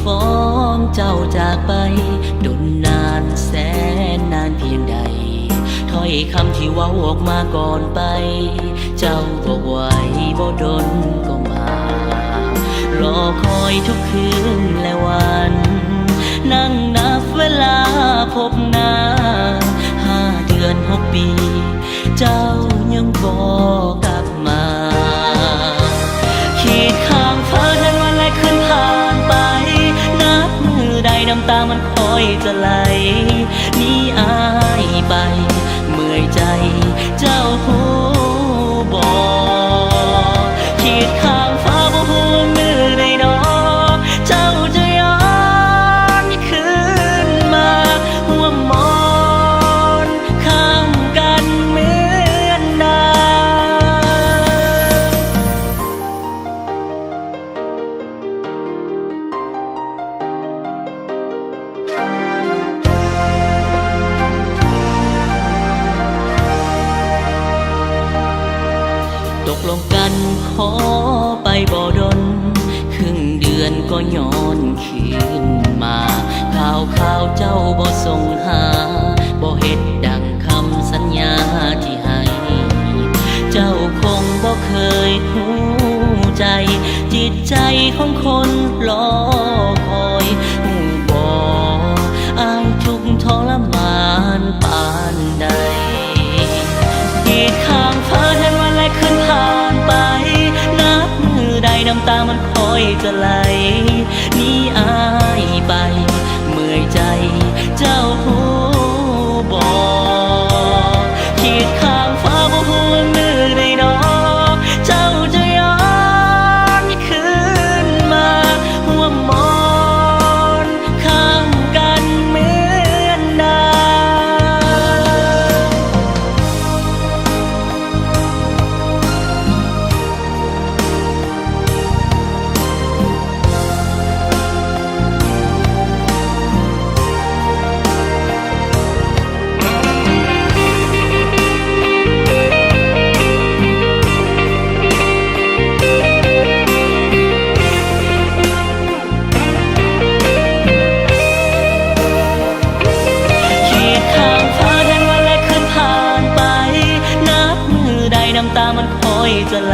ฟ้องเจ้าจากไปดนนานแสนนานเพียงใดถ้อยคำที่เว้าออกมาก่อนไปเจ้าบอกไหวบ่ดนก็มารอคอยทุกคืนและวันนั่งนับเวลาพบหน้า5 เดือน 6 ปีเจ้ายังบอกกลับมาขีดข้างฟ้าเดือนวันและคืนผ่านไปนับมือใดน้ำตามันคอยจะไหลหนีอายไปเมื่อยใจเจ้าหูบอกขีดข้างฟ้าบ่หูมือใดดอกเจ้าจะย้อนคืนมาหัวมอนข้างกันเหมือนเดิตกลงกันขอไปบ่ดน1 เดือนก็ย้อนคืนมาข่าวเจ้าบ่ส่งหาบ่เฮ็ดดังคำสัญญาที่ให้เจ้าคงบ่เคยหูใจจิตใจของคนรอคอยหูบ่อายทุกข์ทรมานปานใดขีดข้างฟ้าเดือนวันและคืนผ่านไปนับมือใดน้ำตามันคอยจะไหลหนีอายไปเมื่อยใจเจ้าหูบอกขีดข้างฟ้าบ่หูมือใดดอกเจ้าจะย้อนคืนมาหัวมอนข้างกันเหมือนเดิม ขีดข้างฟ้าเดือนวันและคืนผ่านไปนับมือใดน้ำตามันคอยจะไหล